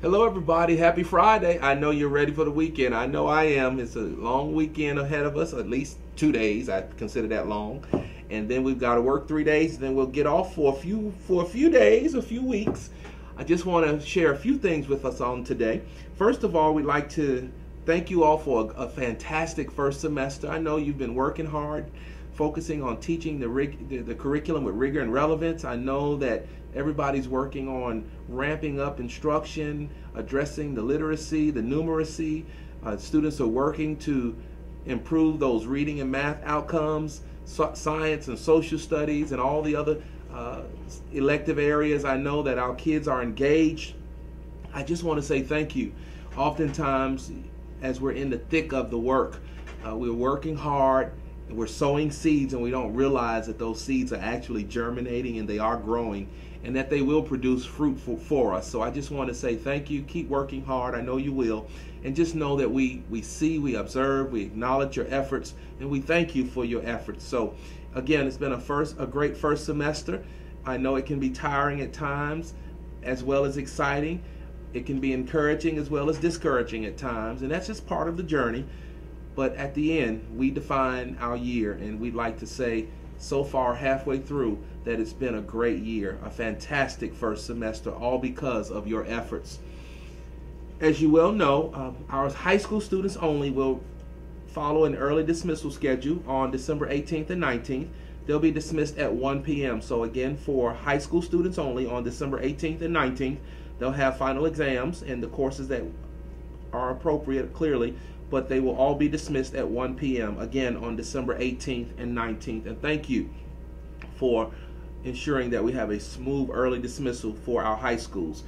Hello, everybody. Happy Friday. I know you're ready for the weekend. I know I am. It's a long weekend ahead of us, at least 2 days. I consider that long. And then we've got to work 3 days. Then we'll get off for a few days, a few weeks. I just want to share a few things with us on today. First of all, we'd like to thank you all for a fantastic first semester. I know you've been working hard, focusing on teaching the curriculum with rigor and relevance. I know that everybody's working on ramping up instruction, addressing the literacy, the numeracy. Students are working to improve those reading and math outcomes, science and social studies, and all the other elective areas. I know that our kids are engaged. I just want to say thank you. Oftentimes, as we're in the thick of the work, we're working hard, and we're sowing seeds, and we don't realize that those seeds are actually germinating and they are growing, and that they will produce fruit for us. So I just want to say thank you. Keep working hard. I know you will. And just know that we see, we observe, we acknowledge your efforts, and we thank you for your efforts. So again, it's been a great first semester. I know it can be tiring at times as well as exciting. It can be encouraging as well as discouraging at times, and that's just part of the journey. But at the end, we define our year, and we'd like to say so far halfway through that it's been a great year, a fantastic first semester, all because of your efforts. As you well know, our high school students only will follow an early dismissal schedule on December 18th and 19th. They'll be dismissed at 1 p.m. So again, for high school students only on December 18th and 19th, they'll have final exams in the courses that are appropriate, clearly, but they will all be dismissed at 1 p.m. again on December 18th and 19th. And thank you for ensuring that we have a smooth early dismissal for our high schools.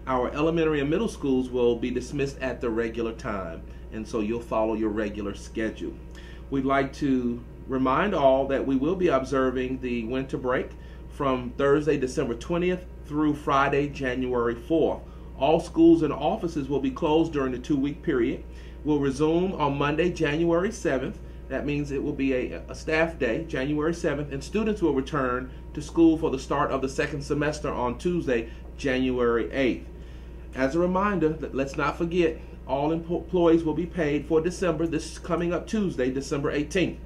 Our elementary and middle schools will be dismissed at the regular time, and so you'll follow your regular schedule. We'd like to remind all that we will be observing the winter break from Thursday, December 20th through Friday, January 4th. All schools and offices will be closed during the 2-week period. We'll resume on Monday, January 7th. That means it will be a staff day, January 7th, and students will return to school for the start of the second semester on Tuesday, January 8th. As a reminder, let's not forget, all employees will be paid for December, this coming up Tuesday, December 18th.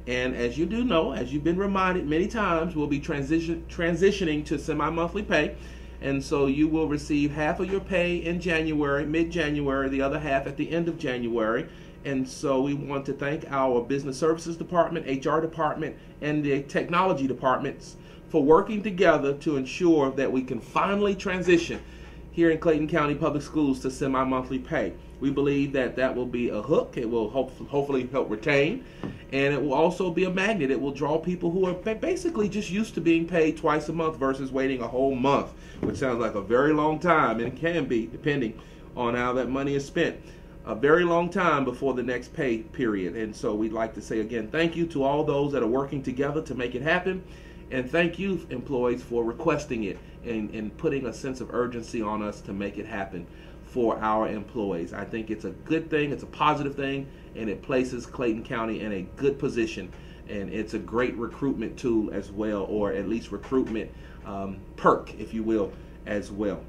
And as you do know, as you've been reminded many times, we'll be transitioning to semi-monthly pay. And so you will receive half of your pay in January, mid-January, the other half at the end of January. And so we want to thank our Business Services Department, HR Department, and the Technology Departments for working together to ensure that we can finally transition here in Clayton County Public Schools to semi-monthly pay. We believe that that will be a hook. It will hopefully help retain, and it will also be a magnet. It will draw people who are basically just used to being paid twice a month versus waiting a whole month, which sounds like a very long time, and it can be, depending on how that money is spent, a very long time before the next pay period. And so we'd like to say again, thank you to all those that are working together to make it happen. And thank you, employees, for requesting it and putting a sense of urgency on us to make it happen for our employees. I think it's a good thing, it's a positive thing, and it places Clayton County in a good position. And it's a great recruitment tool as well, or at least recruitment perk, if you will, as well.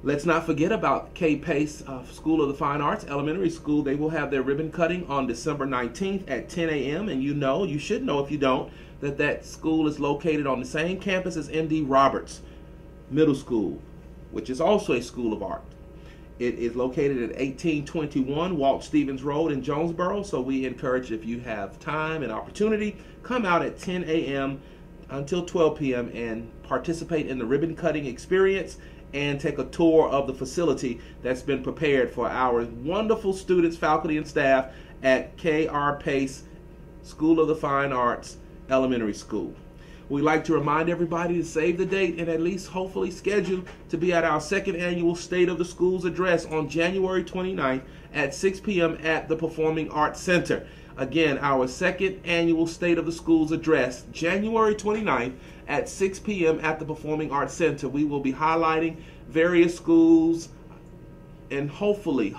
Let's not forget about K-Pace School of the Fine Arts Elementary School. They will have their ribbon cutting on December 19th at 10 a.m. And you should know if you don't, that school is located on the same campus as M.D. Roberts Middle School, which is also a school of art. It is located at 1821 Walt Stevens Road in Jonesboro. So we encourage, if you have time and opportunity, come out at 10 a.m. until 12 p.m. and participate in the ribbon cutting experience and take a tour of the facility that's been prepared for our wonderful students, faculty, and staff at K.R. Pace School of the Fine Arts Elementary School. We'd like to remind everybody to save the date and at least hopefully schedule to be at our second annual State of the Schools address on January 29th at 6 p.m. at the Performing Arts Center. Again, our second annual State of the Schools address, January 29th at 6 p.m. at the Performing Arts Center. We will be highlighting various schools, and hopefully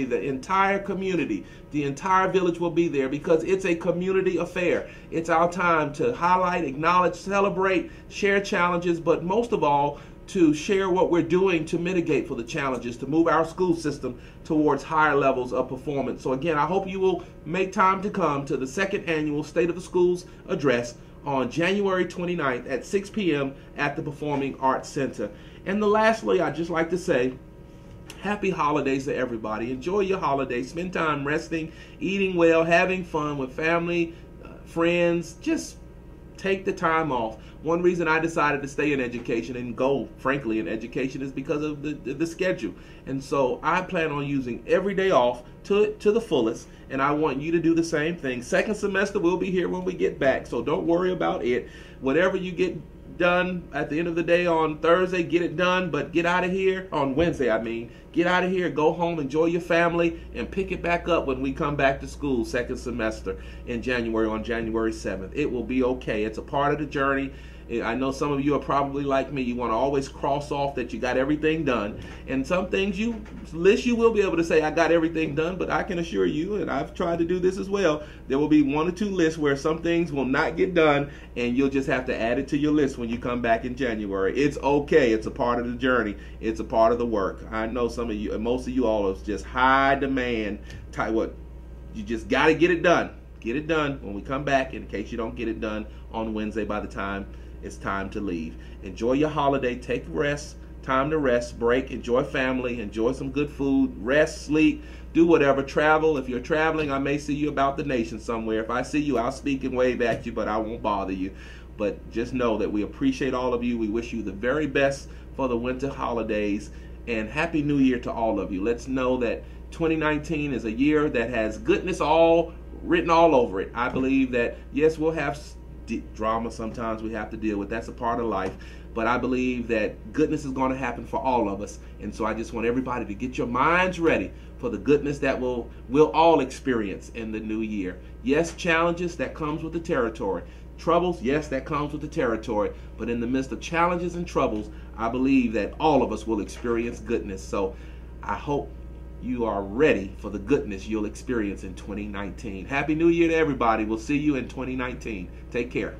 the entire community, the entire village will be there, because it's a community affair. It's our time to highlight, acknowledge, celebrate, share challenges, but most of all, to share what we're doing to mitigate for the challenges, to move our school system towards higher levels of performance. So again, I hope you will make time to come to the second annual State of the Schools address on January 29th at 6 p.m. at the Performing Arts Center. And lastly, I'd just like to say, happy holidays to everybody. Enjoy your holidays. Spend time resting, eating well, having fun with family, friends. Just take the time off. One reason I decided to stay in education and go, frankly, in education is because of the schedule. And so I plan on using every day off to the fullest, and I want you to do the same thing. Second semester will be here when we get back, so don't worry about it. Whatever you get done at the end of the day on Thursday, get it done, but get out of here on Wednesday. Get out of here, go home, enjoy your family, and pick it back up when we come back to school second semester in January, on January 7th. It will be okay. It's a part of the journey. I know some of you are probably like me. You want to always cross off that you got everything done. And some things you will be able to say, I got everything done, but I can assure you, and I've tried to do this as well, there will be 1 or 2 lists where some things will not get done, and you'll just have to add it to your list when you come back in January. It's okay. It's a part of the journey. It's a part of the work. I know some of you, and most of you all, is just high demand type. What you just got to get it done. Get it done when we come back, in case you don't get it done on Wednesday by the time it's time to leave. Enjoy your holiday. Take rest. Time to rest, break, enjoy family, enjoy some good food, rest, sleep, do whatever, travel. If you're traveling, I may see you about the nation somewhere. If I see you, I'll speak and wave at you, but I won't bother you. But just know that we appreciate all of you. We wish you the very best for the winter holidays, and Happy New Year to all of you. Let's know that 2019 is a year that has goodness all written all over it. I believe that, yes, we'll have drama sometimes we have to deal with. That's a part of life. But I believe that goodness is going to happen for all of us. And so I just want everybody to get your minds ready for the goodness that we'll all experience in the new year. Yes, challenges, that comes with the territory. Troubles, yes, that comes with the territory. But in the midst of challenges and troubles, I believe that all of us will experience goodness. So I hope you are ready for the goodness you'll experience in 2019. Happy New Year to everybody. We'll see you in 2019. Take care.